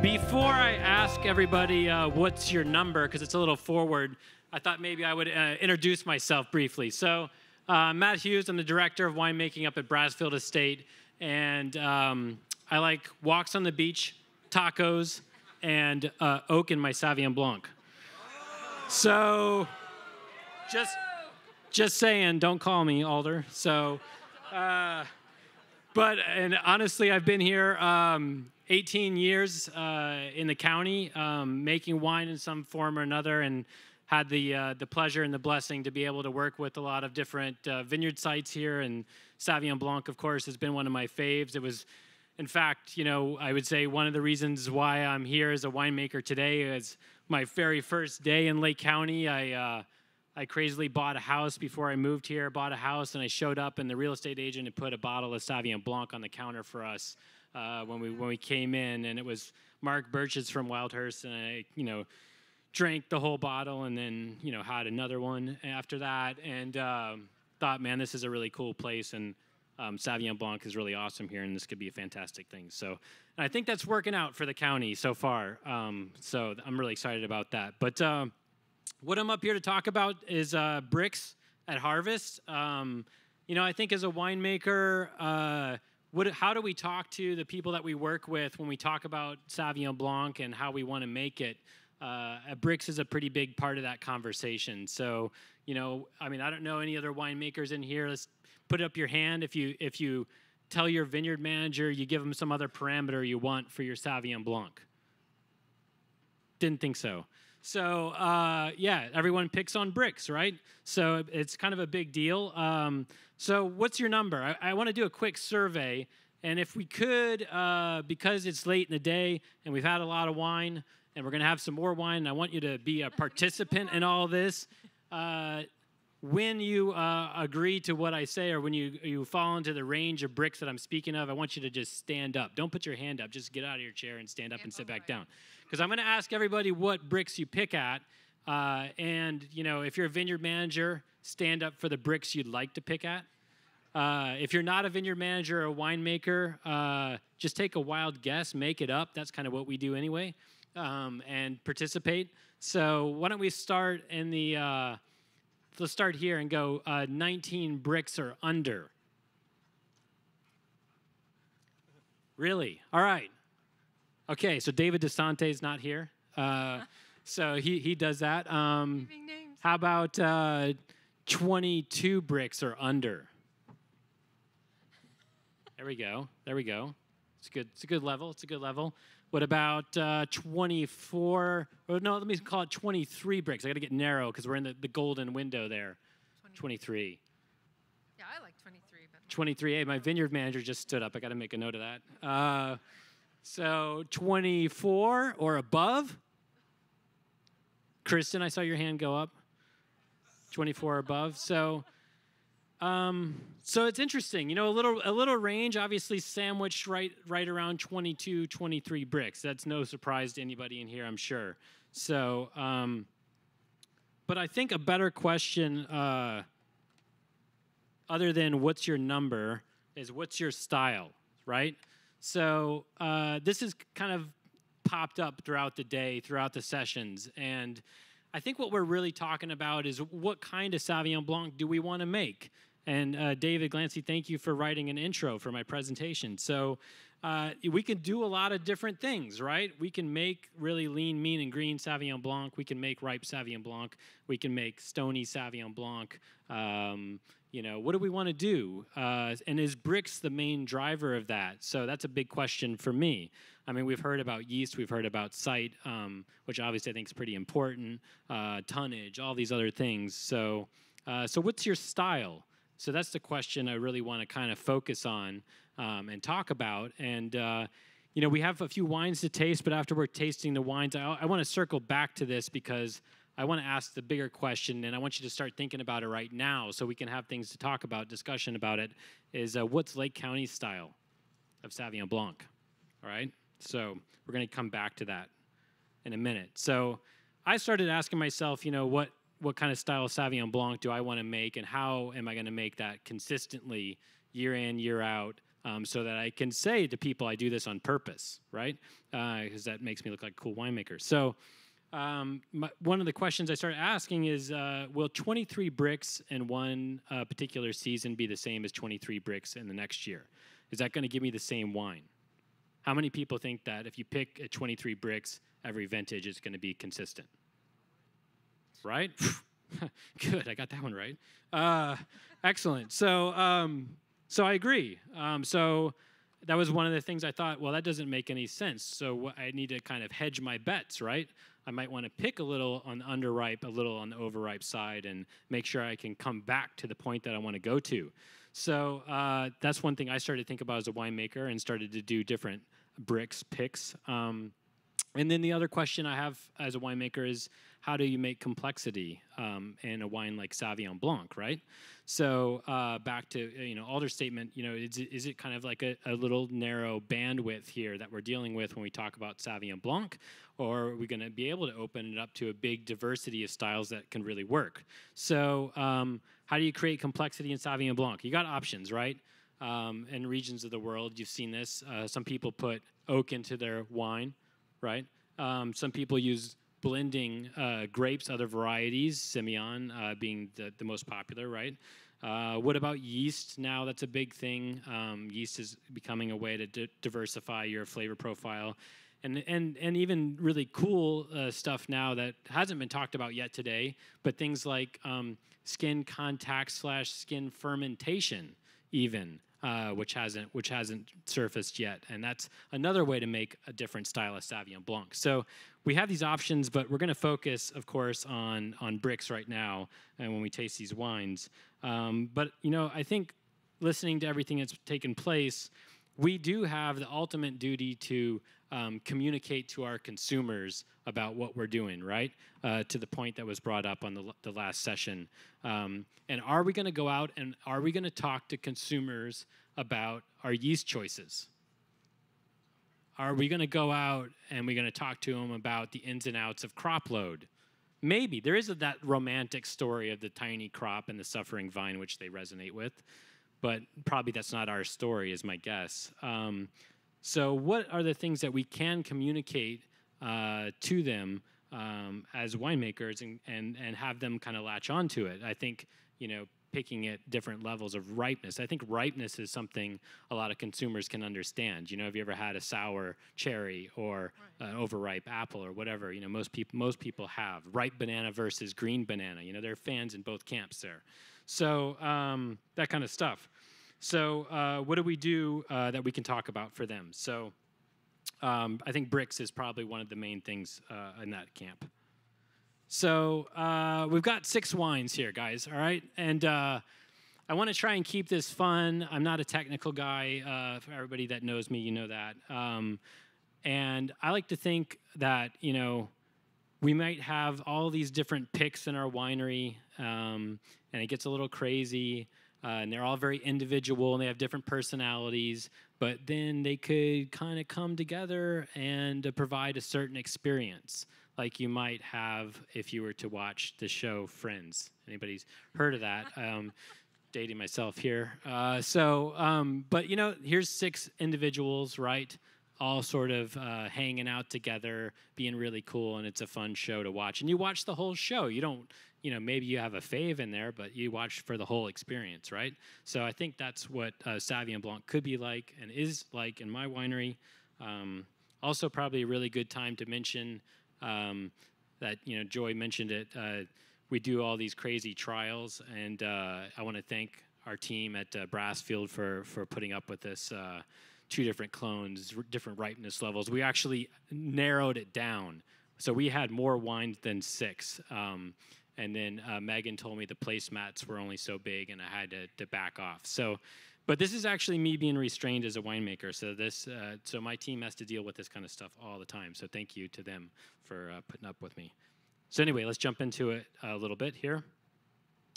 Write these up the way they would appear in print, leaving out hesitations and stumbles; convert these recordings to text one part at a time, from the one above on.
Before I ask everybody what's your number, because it's a little forward, I thought maybe I would introduce myself briefly. So, Matt Hughes, I'm the director of winemaking up at Brassfield Estate, and I like walks on the beach, tacos, and oak in my Sauvignon Blanc. So, just saying, don't call me Alder. So, and honestly, I've been here 18 years in the county, making wine in some form or another, and had the pleasure and the blessing to be able to work with a lot of different vineyard sites here. And Sauvignon Blanc, of course, has been one of my faves. It was, in fact, I would say one of the reasons why I'm here as a winemaker today is my very first day in Lake County. I crazily bought a house before I moved here, and I showed up, and the real estate agent had put a bottle of Sauvignon Blanc on the counter for us when we came in, and it was Mark Birch's from Wildhurst, and I, drank the whole bottle, and then, had another one after that, and thought, man, this is a really cool place, and Sauvignon Blanc is really awesome here, and this could be a fantastic thing. So I think that's working out for the county so far, so I'm really excited about that. But what I'm up here to talk about is Brix at harvest. I think as a winemaker, how do we talk to the people that we work with when we talk about Sauvignon Blanc and how we want to make it? Brix is a pretty big part of that conversation. So, I don't know any other winemakers in here. Let's put up your hand if you tell your vineyard manager you give them some other parameter you want for your Sauvignon Blanc. Didn't think so. So, everyone picks on Brix, right? So it's kind of a big deal. So what's your number? I want to do a quick survey, and if we could, because it's late in the day and we've had a lot of wine, and we're going to have some more wine, and I want you to be a participant in all this. When you agree to what I say, or when you fall into the range of Brix that I'm speaking of, I want you to just stand up. Don't put your hand up. Just get out of your chair and stand up and sit back down. Because I'm going to ask everybody what Brix you pick at. And, if you're a vineyard manager, stand up for the Brix you'd like to pick at. If you're not a vineyard manager or a winemaker, just take a wild guess, make it up. That's kind of what we do anyway, and participate. So why don't we start in the... Let's start here and go 19 Brix or under. Really? All right. Okay, so David DeSante is not here. So he does that. How about 22 Brix or under? There we go. It's good. It's a good level. What about 24? Or no, let me call it 23 Brix. I got to get narrow because we're in the golden window there. 23. Yeah, I like 23. But 23. Hey, my vineyard manager just stood up. I got to make a note of that. So 24 or above. Kristen, I saw your hand go up. 24 or above. So it's interesting, a little range, obviously sandwiched right around 22, 23 Brix. That's no surprise to anybody in here, I'm sure. So, but I think a better question, other than what's your number, is what's your style, right? So this has kind of popped up throughout the day, throughout the sessions, and I think what we're really talking about is what kind of Sauvignon Blanc do we want to make? And David Glancy, thank you for writing an intro for my presentation. So we can do a lot of different things, right? We can make really lean, mean, and green Sauvignon Blanc. We can make ripe Sauvignon Blanc. We can make stony Sauvignon Blanc. What do we want to do? And is Brix the main driver of that? So that's a big question for me. I mean, we've heard about yeast. We've heard about site, which obviously I think is pretty important, tonnage, all these other things. So what's your style? So that's the question I really want to kind of focus on and talk about. And, we have a few wines to taste, but after we're tasting the wines, I want to circle back to this because I want to ask the bigger question, and I want you to start thinking about it right now so we can have things to talk about, discussion about it, is what's Lake County's style of Sauvignon Blanc, all right? So we're going to come back to that in a minute. So I started asking myself, what kind of style of Sauvignon Blanc do I want to make, and how am I going to make that consistently year in, year out so that I can say to people I do this on purpose, right? Because that makes me look like a cool winemaker. So one of the questions I started asking is, will 23 Brix in one particular season be the same as 23 Brix in the next year? Is that going to give me the same wine? How many people think that if you pick a 23 Brix every vintage, it's going to be consistent? Right? Good, I got that one right. Excellent. So, so I agree. So that was one of the things I thought, well, that doesn't make any sense. So I need to kind of hedge my bets, right? I might want to pick a little on the underripe, a little on the overripe side, and make sure I can come back to the point that I want to go to. So that's one thing I started to think about as a winemaker and started to do different Brix picks. And then the other question I have as a winemaker is, how do you make complexity in a wine like Sauvignon Blanc, right? So back to Alder's statement, is it kind of like a little narrow bandwidth here that we're dealing with when we talk about Sauvignon Blanc, or are we going to be able to open it up to a big diversity of styles that can really work? So how do you create complexity in Sauvignon Blanc? You got options, right? In regions of the world, you've seen this. Some people put oak into their wine, right? Some people use blending grapes, other varieties, Semillon being the most popular, right? What about yeast? Now that's a big thing. Yeast is becoming a way to diversify your flavor profile. And even really cool stuff now that hasn't been talked about yet today, but things like skin contact / skin fermentation even. Which hasn't surfaced yet, and that's another way to make a different style of Sauvignon Blanc. So we have these options, but we're going to focus, of course, on Brix right now, and when we taste these wines. But I think listening to everything that's taken place, we do have the ultimate duty to communicate to our consumers about what we're doing, right? To the point that was brought up on the last session. And are we going to go out and are we going to talk to consumers about our yeast choices? Are we going to go out and we're going to talk to them about the ins and outs of crop load? Maybe. There is that romantic story of the tiny crop and the suffering vine, which they resonate with. But probably that's not our story, is my guess. So what are the things that we can communicate to them as winemakers and have them kind of latch onto it? I think, picking at different levels of ripeness. I think ripeness is something a lot of consumers can understand. Have you ever had a sour cherry or an overripe apple or whatever? Most people have. Ripe banana versus green banana. There are fans in both camps there. So that kind of stuff. So what do we do that we can talk about for them? So I think Brix is probably one of the main things in that camp. So we've got 6 wines here, guys, all right? And I want to try and keep this fun. I'm not a technical guy. For everybody that knows me, you know that. And I like to think that, we might have all these different picks in our winery, and it gets a little crazy. And they're all very individual, and they have different personalities, but then they could kind of come together and provide a certain experience, like you might have if you were to watch the show Friends. Anybody's heard of that? Dating myself here. But here's 6 individuals, right? All sort of hanging out together, being really cool, and it's a fun show to watch. And you watch the whole show. You don't, maybe you have a fave in there, but you watch for the whole experience, right? So I think that's what Sauvignon Blanc could be like and is like in my winery. Also, probably a really good time to mention that, Joy mentioned it. We do all these crazy trials, and I want to thank our team at Brassfield for putting up with this. 2 different clones, different ripeness levels. We actually narrowed it down. So we had more wines than 6. And then Megan told me the placemats were only so big and I had to back off. So, but this is actually me being restrained as a winemaker. So so my team has to deal with this kind of stuff all the time. So thank you to them for putting up with me. So anyway, let's jump into it a little bit here.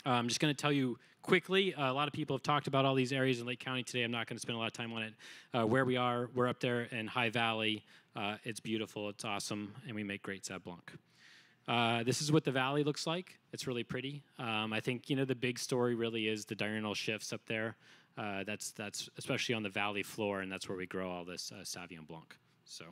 I'm just going to tell you quickly, a lot of people have talked about all these areas in Lake County today. I'm not going to spend a lot of time on it. Where we are, we're up there in High Valley. It's beautiful, it's awesome, and we make great Sauv Blanc. This is what the valley looks like. It's really pretty. I think, the big story really is the diurnal shifts up there. That's especially on the valley floor, and that's where we grow all this Sauvignon Blanc. So.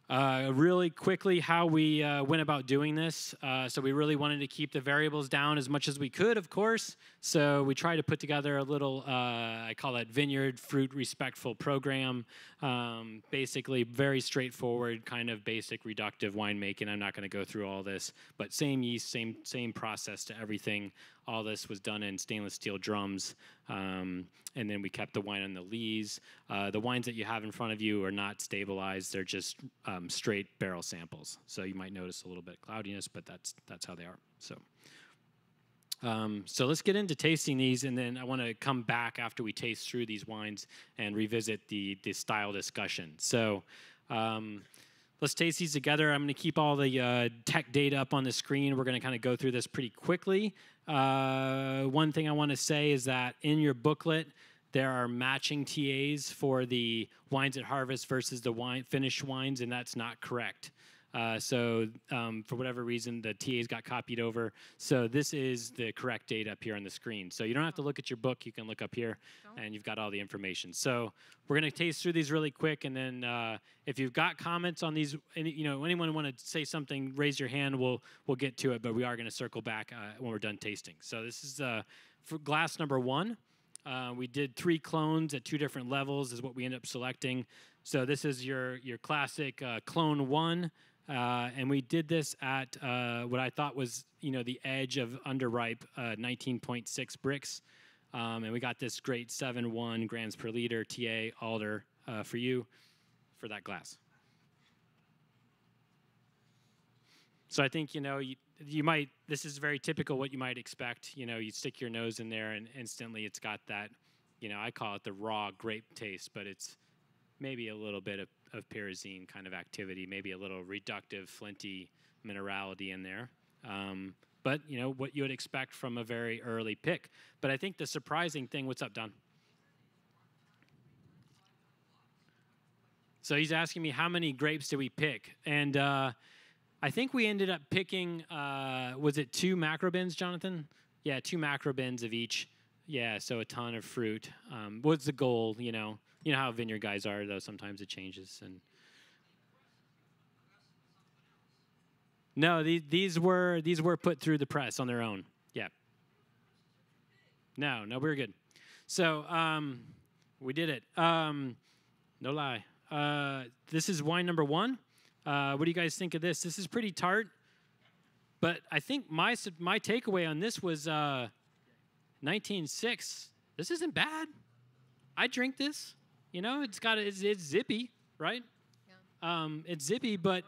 Really quickly, how we went about doing this. So we really wanted to keep the variables down as much as we could, of course. So we tried to put together a little, I call it vineyard fruit respectful program. Basically, very straightforward, kind of basic reductive winemaking. I'm not going to go through all this, but same yeast, same process to everything. All this was done in stainless steel drums. And then we kept the wine on the lees. The wines that you have in front of you are not stabilized. They're just straight barrel samples. So you might notice a little bit of cloudiness, but that's how they are. So let's get into tasting these, and then I want to come back after we taste through these wines and revisit the style discussion. So let's taste these together. I'm going to keep all the tech data up on the screen. We're going to kind of go through this pretty quickly. One thing I want to say is that in your booklet, there are matching TAs for the wines at harvest versus the finished wines, and that's not correct. So for whatever reason, the TAs got copied over. So this is the correct date up here on the screen. So you don't have to look at your book. You can look up here, and you've got all the information. So we're going to taste through these really quick, and then if you've got comments on these, anyone want to say something, raise your hand. We'll get to it, but we are going to circle back when we're done tasting. So this is for glass number 1. We did 3 clones at 2 different levels is what we ended up selecting. So this is your classic clone 1. And we did this at what I thought was, the edge of underripe 19.6 Brix. And we got this great 7.1 grams per liter TA alder for you for that glass. So I think, you might, this is very typical what you might expect. You stick your nose in there and instantly it's got that, I call it the raw grape taste, but it's maybe a little bit of pyrazine kind of activity, maybe a little reductive, flinty minerality in there. But, what you would expect from a very early pick. But I think the surprising thing, what's up, Don? So he's asking me how many grapes did we pick? And I think we ended up picking, was it 2 macro bins, Jonathan? Yeah, 2 macro bins of each. Yeah, so a ton of fruit. What's the goal, You know how vineyard guys are, though. Sometimes it changes. And no, these were put through the press on their own. Yeah. No, we're good. So we did it. No lie. This is wine number 1. What do you guys think of this? This is pretty tart, but I think my takeaway on this was 19.6. This isn't bad. I drink this. It's zippy, right? Yeah. It's zippy, but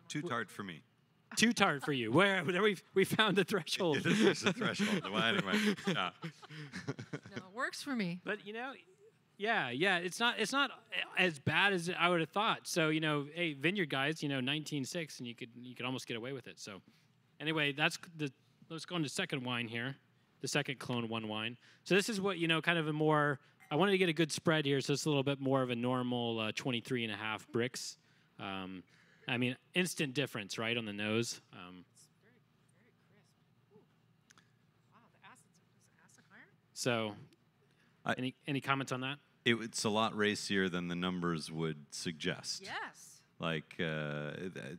too tart for me. Too tart for you. Where we found the threshold. There's a threshold. Well, anyway, yeah. No, it works for me. But yeah, it's not as bad as I would have thought. So hey, vineyard guys, 19.6, and you could almost get away with it. So anyway, let's go on to second wine here, the second clone 1 wine. So this is what kind of a more. I wanted to get a good spread here, so it's a little bit more of a normal 23.5 Brix. I mean, instant difference, right, on the nose. It's very, very crisp. Ooh. Wow, is the acid higher? So, any comments on that? It's a lot racier than the numbers would suggest. Yes. Like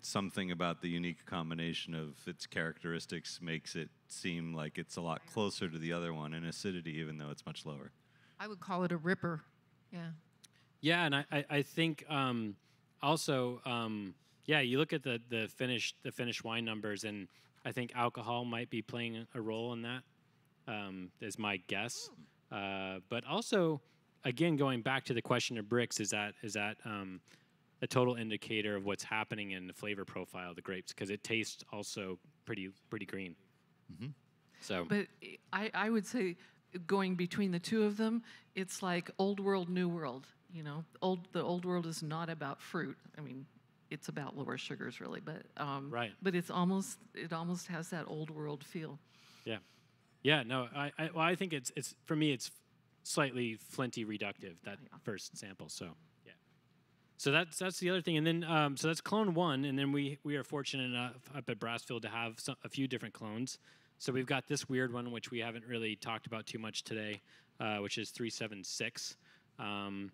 something about the unique combination of its characteristics makes it seem like it's a lot closer to the other one in acidity, even though it's much lower. I would call it a ripper. Yeah. Yeah, and I think also you look at the finished wine numbers, and I think alcohol might be playing a role in that. Is my guess. But also, again, going back to the question of Brix, is that a total indicator of what's happening in the flavor profile of the grapes, because it tastes also pretty green. Mm-hmm. So, but I would say, going between the two of them, it's like old world, new world. The old world is not about fruit. I mean, it's about lower sugars, really. But right. But it almost has that old world feel. Yeah, yeah. No, I think it's for me it's slightly flinty reductive, that first sample. So yeah. So that's the other thing, and then so that's clone 1, and then we are fortunate enough up at Brassfield to have a few different clones. So we've got this weird one, which we haven't really talked about too much today. which is 376. And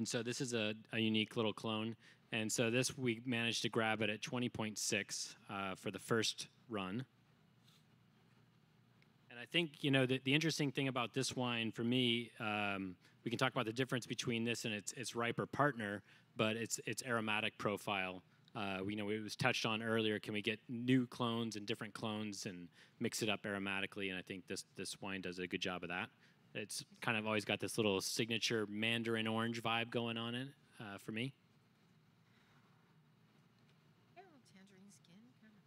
so this is a unique little clone. And so this, we managed to grab it at 20.6 for the first run. And I think, you know, the interesting thing about this wine for me, we can talk about the difference between this and its riper partner, but its aromatic profile. We know it was touched on earlier. Can we get new clones and different clones and mix it up aromatically? And I think this wine does a good job of that. It's kind of always got this little signature mandarin orange vibe going on in for me. Yeah, a little tangerine skin, kind of.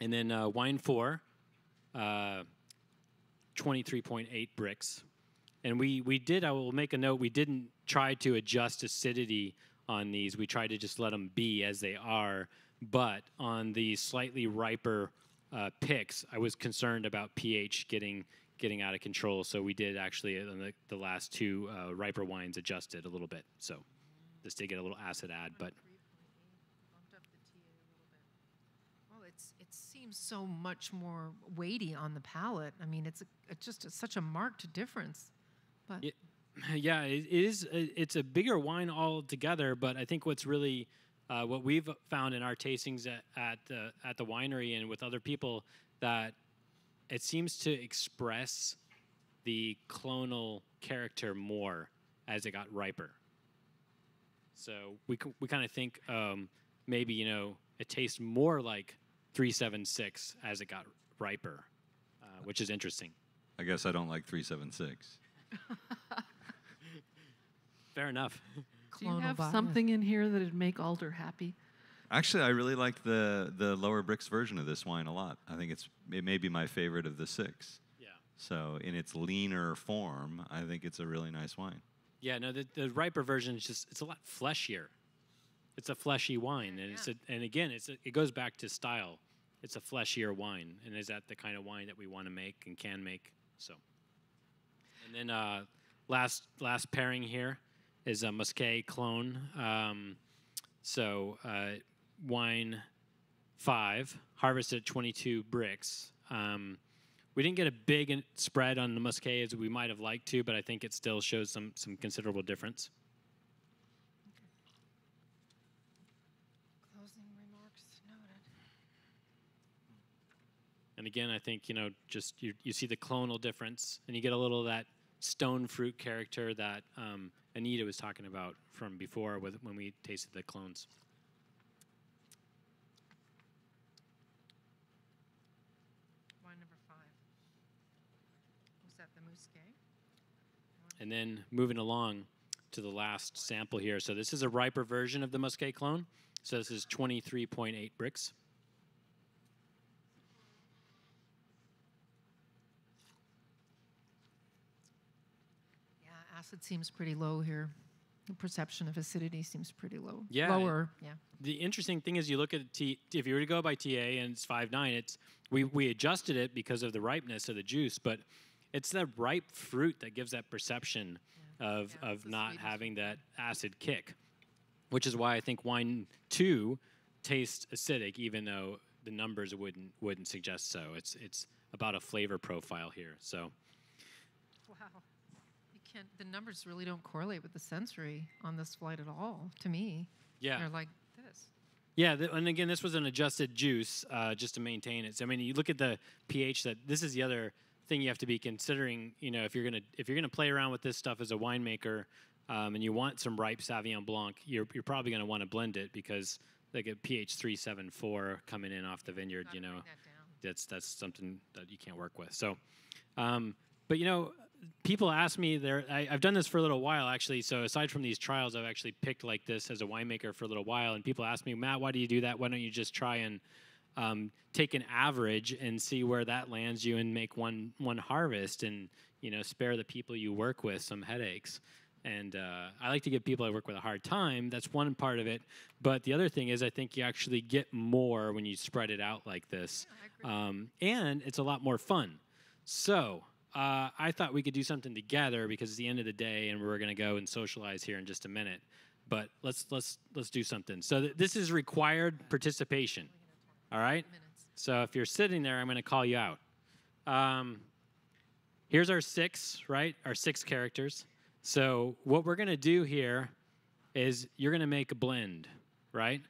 And then wine 4, 23.8 Brix. And we did, I will make a note, we didn't try to adjust acidity on these. We tried to just let them be as they are. But on the slightly riper picks, I was concerned about pH getting out of control. So we did actually, on the last 2 riper wines, adjust it a little bit. So this did get a little acid add, but... Bumped up the TA a little bit. Well, it seems so much more weighty on the palate. I mean, it's just such a marked difference. But Yeah, it is. It's a bigger wine altogether, but I think what's really what we've found in our tastings at the winery and with other people, that it seems to express the clonal character more as it got riper. So we kind of think maybe, you know, it tastes more like 376 as it got riper, which is interesting. I guess I don't like 376. Fair enough. Do you have something in here that would make Alder happy? Actually, I really like the lower Brix version of this wine a lot. I think it may be my favorite of the 6. Yeah. So in its leaner form, I think it's a really nice wine. Yeah, no, the riper version is just, it's a lot fleshier. It's a fleshy wine, and and again, it goes back to style. It's a fleshier wine, and is that the kind of wine that we want to make and can make? So, and then last pairing here is a Muscat clone. Wine 5, harvested at 22 Brix. We didn't get a big spread on the Muscat as we might have liked to, but I think it still shows some considerable difference. Closing remarks noted. And again, I think, you know, just you see the clonal difference, and you get a little of that stone fruit character that Anita was talking about from before when we tasted the clones. Wine number 5. Was that the Muscat? And then moving along to the last sample here. So this is a riper version of the Muscat clone. So this is 23.8 Brix. Yeah, acid seems pretty low here. The perception of acidity seems pretty low. Yeah. Lower, yeah. The interesting thing is you look at if you were to go by TA and it's 5.9, we adjusted it because of the ripeness of the juice, but it's the ripe fruit that gives that perception of not having that acid kick, which is why I think wine 2 tastes acidic, even though the numbers wouldn't suggest so. It's about a flavor profile here. So. Wow. The numbers really don't correlate with the sensory on this flight at all, to me. Yeah. They're like this. Yeah, and again, this was an adjusted juice just to maintain it. So I mean, you look at the pH. This is the other thing you have to be considering. You know, if you're gonna play around with this stuff as a winemaker, and you want some ripe Sauvignon Blanc, you're probably gonna want to blend it because like a pH 374 coming in off the vineyard. You know, that's something that you can't work with. So, but you know. People ask me, I've done this for a little while, actually. So aside from these trials, I've actually picked like this as a winemaker for a little while. And people ask me, Matt, why do you do that? Why don't you just try and take an average and see where that lands you and make one harvest and, you know, spare the people you work with some headaches. And I like to give people I work with a hard time. That's one part of it. But the other thing is I think you actually get more when you spread it out like this. Yeah, I agree. And it's a lot more fun. So... I thought we could do something together because it's the end of the day and we're going to go and socialize here in just a minute. but let's do something. So this is required participation. All right. So if you're sitting there, I'm going to call you out. Here's our 6, right? Our 6 characters. So what we're going to do here is you're going to make a blend, right?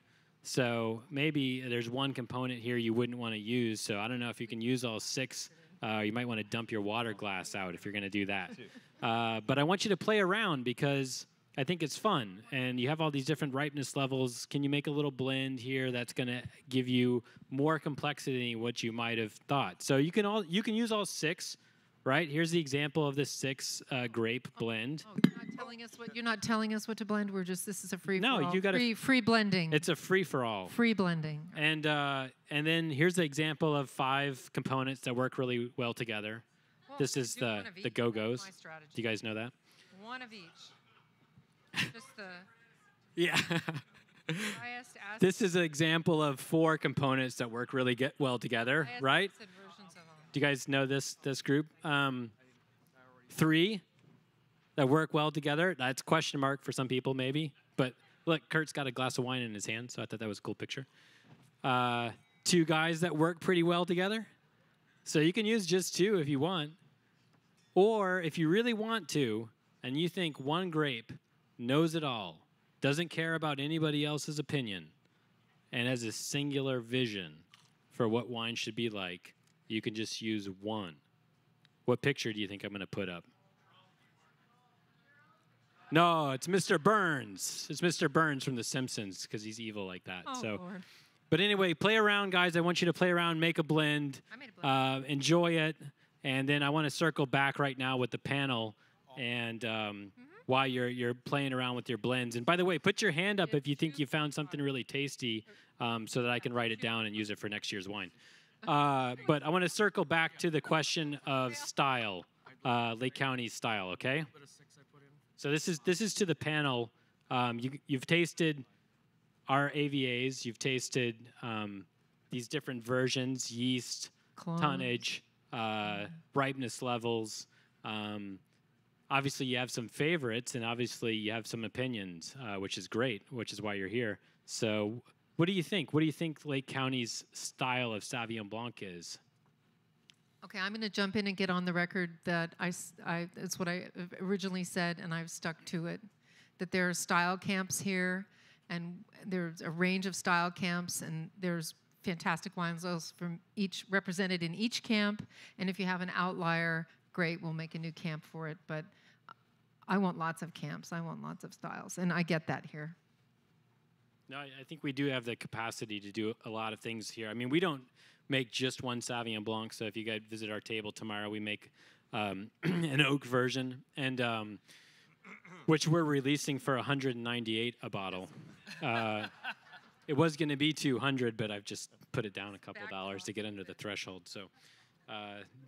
So maybe there's one component here you wouldn't want to use. So I don't know if you can use all 6. You might want to dump your water glass out if you're going to do that. But I want you to play around because I think it's fun. And you have all these different ripeness levels. Can you make a little blend here that's going to give you more complexity than what you might have thought? So you can use all 6. Right, here's the example of this 6 grape blend. Oh, you're not telling us what to blend. This is a free free blending. It's a free for all. Free blending. And then here's the example of 5 components that work really well together. Well, this is the Go-Go's. That's my strategy. Do you guys know that? One of each. Just the Yeah. highest acid. This is an example of 4 components that work really well together, highest right? acid versions of them. Do you guys know this group? 3 that work well together. That's question mark for some people maybe. But look, Kurt's got a glass of wine in his hand, so I thought that was a cool picture. 2 guys that work pretty well together. So you can use just 2 if you want. Or if you really want to, and you think one grape knows it all, doesn't care about anybody else's opinion, and has a singular vision for what wine should be like, you can just use 1. What picture do you think I'm going to put up? No, it's Mr. Burns. It's Mr. Burns from The Simpsons because he's evil like that. Oh, Lord. But anyway, play around, guys. I want you to play around, make a blend, I made a blend. enjoy it, and then I want to circle back right now with the panel and while you're playing around with your blends. And by the way, put your hand up if you think you found something really tasty so that I can write it down and use it for next year's wine. But I want to circle back to the question of style, Lake County style, okay? So this is to the panel. You've tasted our AVAs. You've tasted these different versions, yeast, Clones. tonnage, ripeness levels. Obviously, you have some favorites, and obviously, you have some opinions, which is great, which is why you're here. So what do you think? What do you think Lake County's style of Sauvignon Blanc is? Okay, I'm going to jump in and get on the record that it's what I originally said, and I've stuck to it, that there are style camps here, and there's a range of style camps, and there's fantastic wines from each represented in each camp, and if you have an outlier, great, we'll make a new camp for it, but I want lots of camps. I want lots of styles, and I get that here. No, I think we do have the capacity to do a lot of things here. I mean, we don't make just one Sauvignon Blanc. So if you guys visit our table tomorrow, we make an oak version, and which we're releasing for $198 a bottle. It was going to be $200, but I've just put it down a couple of dollars to get under the threshold. So,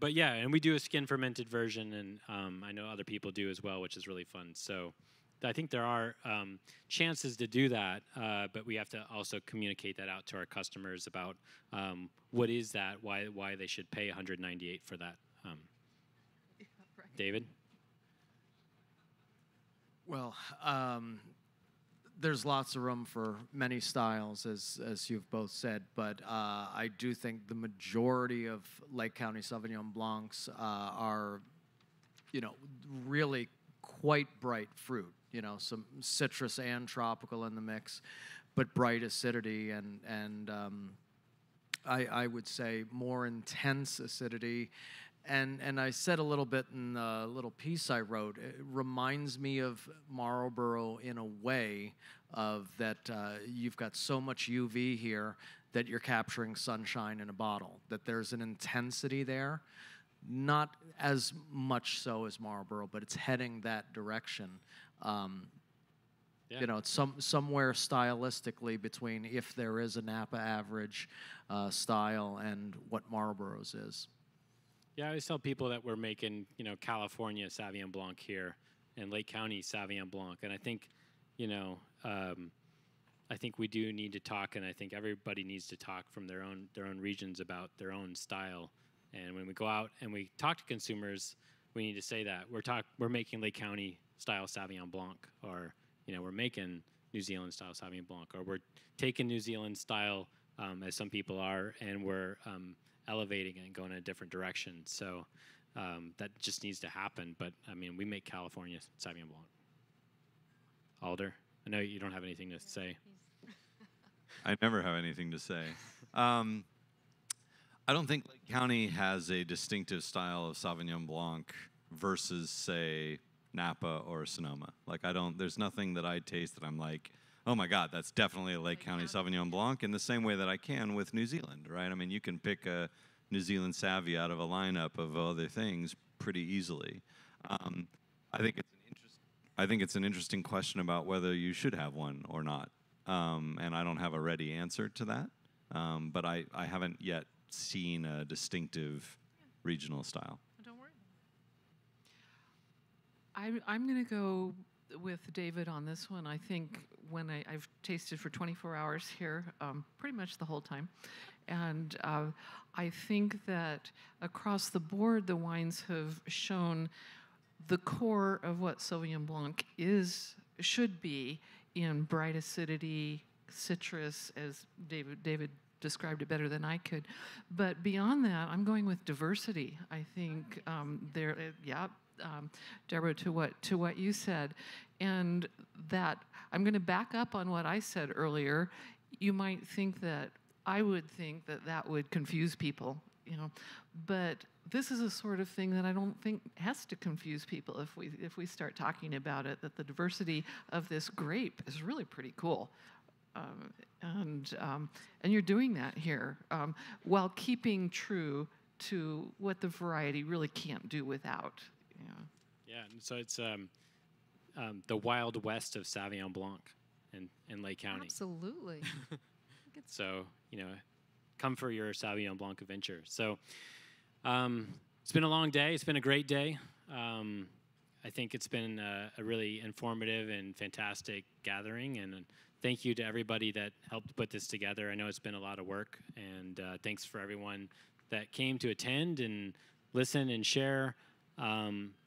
but yeah, and we do a skin fermented version, and I know other people do as well, which is really fun. So I think there are chances to do that, but we have to also communicate that out to our customers about what is that, why they should pay $198 for that. David? Well, there's lots of room for many styles, as you've both said, but I do think the majority of Lake County Sauvignon Blancs are, really quite bright fruit. Some citrus and tropical in the mix, but bright acidity and I would say more intense acidity. And I said a little bit in the little piece I wrote, it reminds me of Marlborough in a way of that you've got so much UV here that you're capturing sunshine in a bottle, that there's an intensity there. Not as much so as Marlborough, but it's heading that direction. Yeah. It's somewhere stylistically between if there is a Napa average style and what Marlboro's is. Yeah, I always tell people that we're making, California Sauvignon Blanc here and Lake County Sauvignon Blanc, and I think, I think we do need to talk, and I think everybody needs to talk from their own regions about their own style. And when we go out and we talk to consumers, we need to say that we're making Lake County style Sauvignon Blanc, or we're making New Zealand style Sauvignon Blanc, or we're taking New Zealand style, as some people are, and we're elevating it and going in a different direction. So that just needs to happen. But I mean, we make California Sauvignon Blanc. Alder, I know you don't have anything to say. I never have anything to say. I don't think Lake County has a distinctive style of Sauvignon Blanc versus, say, Napa or Sonoma. Like, there's nothing that I taste that I'm like, oh my God, that's definitely a Lake County Sauvignon Blanc, in the same way that I can with New Zealand, right? I mean, you can pick a New Zealand Savvy out of a lineup of other things pretty easily. I think it's an interesting question about whether you should have one or not. And I don't have a ready answer to that. But I haven't yet seen a distinctive regional style. Don't worry. I'm going to go with David on this one. I think when I've tasted for 24 hours here, pretty much the whole time, and I think that across the board, the wines have shown the core of what Sauvignon Blanc should be in bright acidity, citrus, as David described it better than I could. But beyond that, I'm going with diversity. I think Deborah, to what you said, and that I'm going to back up on what I said earlier. You might think that I would think that would confuse people, but this is a sort of thing that I don't think has to confuse people if we start talking about it. That the diversity of this grape is really pretty cool. And you're doing that here while keeping true to what the variety really can't do without. Yeah, and so it's the Wild West of Sauvignon Blanc in Lake County. Absolutely. So, come for your Sauvignon Blanc adventure. So it's been a long day. It's been a great day. I think it's been a really informative and fantastic gathering, and thank you to everybody that helped put this together. I know it's been a lot of work, and thanks for everyone that came to attend and listen and share.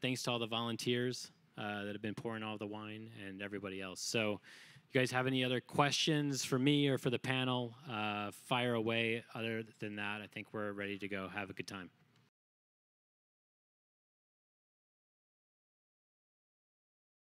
Thanks to all the volunteers that have been pouring all the wine and everybody else. So if you guys have any other questions for me or for the panel, fire away. Other than that, I think we're ready to go. Have a good time.